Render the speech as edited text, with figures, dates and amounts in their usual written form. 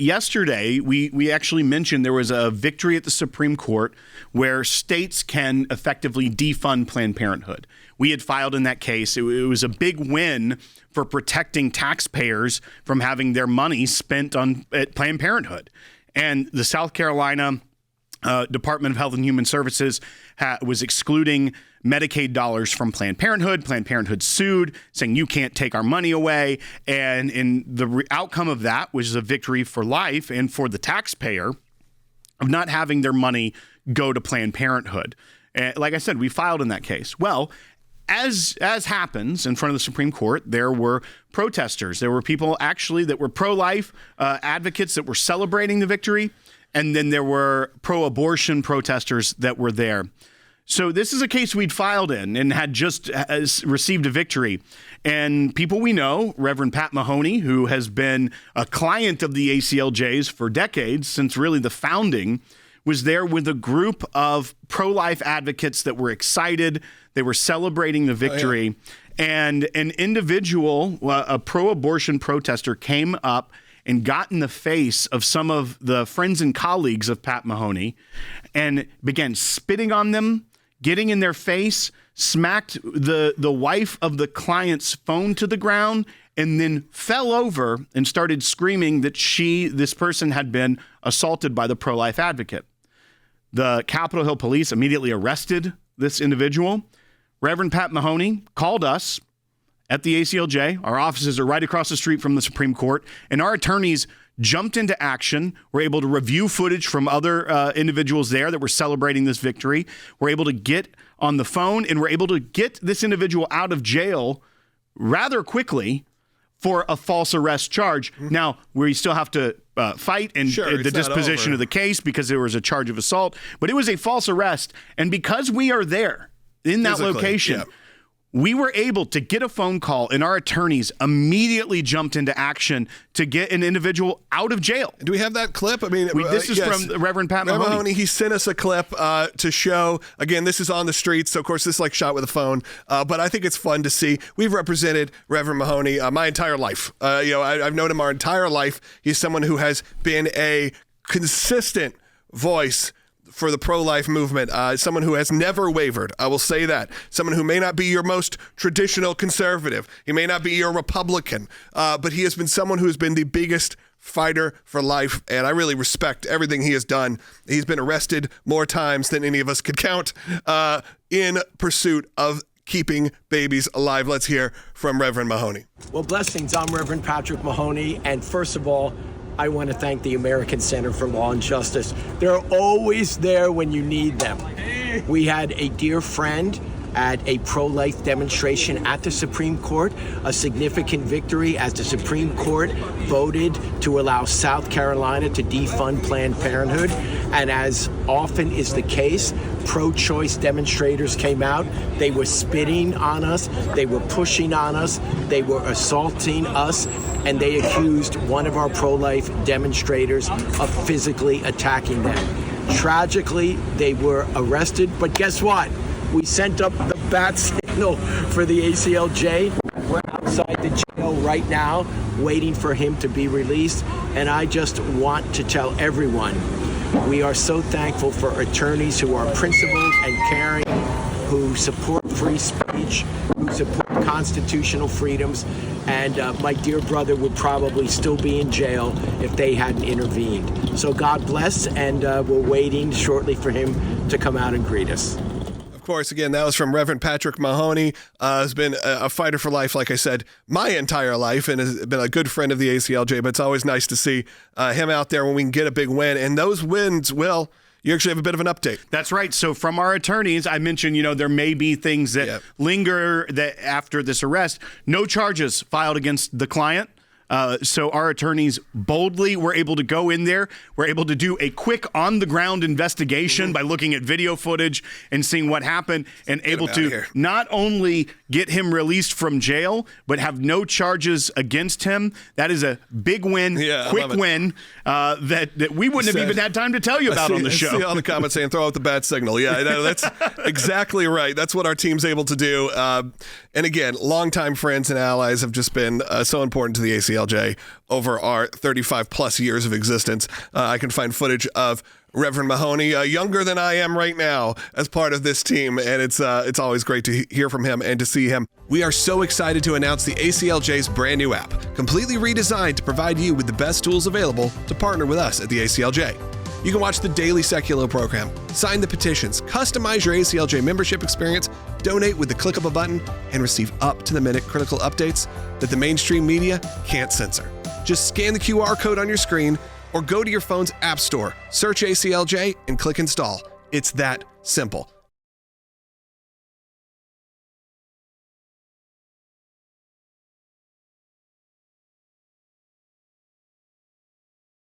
yesterday, we actually mentioned there was a victory at the Supreme Court where states can effectively defund Planned Parenthood. We had filed in that case. It was a big win for protecting taxpayers from having their money spent at Planned Parenthood. And the South Carolina Department of Health and Human Services was excluding Medicaid dollars from Planned Parenthood. Planned Parenthood sued, saying you can't take our money away. And the outcome of that was a victory for life and for the taxpayer of not having their money go to Planned Parenthood. And like I said, we filed in that case. Well, as happens in front of the Supreme Court, there were protesters. There were people actually that were pro-life advocates that were celebrating the victory. And then there were pro-abortion protesters that were there. So this is a case we'd filed in and had just received a victory. And people we know, Reverend Pat Mahoney, who has been a client of the ACLJs for decades, since really the founding, was there with a group of pro-life advocates that were excited. They were celebrating the victory. Oh, yeah. And an individual, a pro-abortion protester, came up and got in the face of some of the friends and colleagues of Pat Mahoney and began spitting on them, getting in their face, smacked the wife of the client's phone to the ground, and then fell over and started screaming that this person had been assaulted by the pro-life advocate. The Capitol Hill police immediately arrested this individual. Reverend Pat Mahoney called us at the ACLJ. Our offices are right across the street from the Supreme Court, and our attorneys jumped into action. We're able to review footage from other individuals there that were celebrating this victory. We're able to get on the phone, and we're able to get this individual out of jail rather quickly for a false arrest charge. Mm-hmm. Now, we still have to fight and the disposition of the case because there was a charge of assault, but it was a false arrest. And because we are there in that location, we were able to get a phone call, and our attorneys immediately jumped into action to get an individual out of jail. Do we have that clip? I mean, this is from Reverend Pat Mahoney. He sent us a clip to show. Again, this is on the streets, so of course this is like shot with a phone. But I think it's fun to see. We've represented Reverend Mahoney my entire life. I've known him our entire life. He's someone who has been a consistent voice for the pro-life movement, someone who has never wavered. I will say that. Someone who may not be your most traditional conservative. He may not be your Republican, but he has been someone who has been the biggest fighter for life, and I really respect everything he has done. He's been arrested more times than any of us could count in pursuit of keeping babies alive. Let's hear from Reverend Mahoney. Well, blessings. I'm Reverend Patrick Mahoney, and first of all, I want to thank the American Center for Law and Justice. They're always there when you need them. We had a dear friend at a pro-life demonstration at the Supreme Court, a significant victory as the Supreme Court voted to allow South Carolina to defund Planned Parenthood. And as often is the case, pro-choice demonstrators came out. They were spitting on us. They were pushing on us. They were assaulting us. And they accused one of our pro-life demonstrators of physically attacking them. Tragically, they were arrested. But guess what? We sent up the bat signal for the ACLJ. We're outside the jail right now, waiting for him to be released. And I just want to tell everyone, we are so thankful for attorneys who are principled and caring, who support free speech, who support constitutional freedoms. And my dear brother would probably still be in jail if they hadn't intervened. So God bless, and we're waiting shortly for him to come out and greet us. Of course, again, that was from Reverend Patrick Mahoney. Has been a fighter for life, like I said, my entire life, and has been a good friend of the ACLJ. But it's always nice to see him out there when we can get a big win. And those wins, Will, you actually have a bit of an update. That's right. So from our attorneys, I mentioned, there may be things that linger that after this arrest. No charges filed against the client. So our attorneys boldly were able to go in there. We're able to do a quick on-the-ground investigation by looking at video footage and seeing what happened, and able to not only get him released from jail, but have no charges against him. That is a big win, quick win that we wouldn't have even had time to tell you about on the show. I see all the comments saying, throw out the bat signal. Yeah, that's exactly right. That's what our team's able to do. And again, longtime friends and allies have just been so important to the ACLJ. ACLJ over our 35 plus years of existence. I can find footage of Reverend Mahoney, younger than I am right now, as part of this team, and it's always great to hear from him and to see him. We are so excited to announce the ACLJ's brand new app, completely redesigned to provide you with the best tools available to partner with us at the ACLJ. You can watch the daily Secular program, sign the petitions, customize your ACLJ membership experience, donate with the click of a button, and receive up-to-the-minute critical updates that the mainstream media can't censor. Just scan the QR code on your screen or go to your phone's app store, search ACLJ, and click install. It's that simple.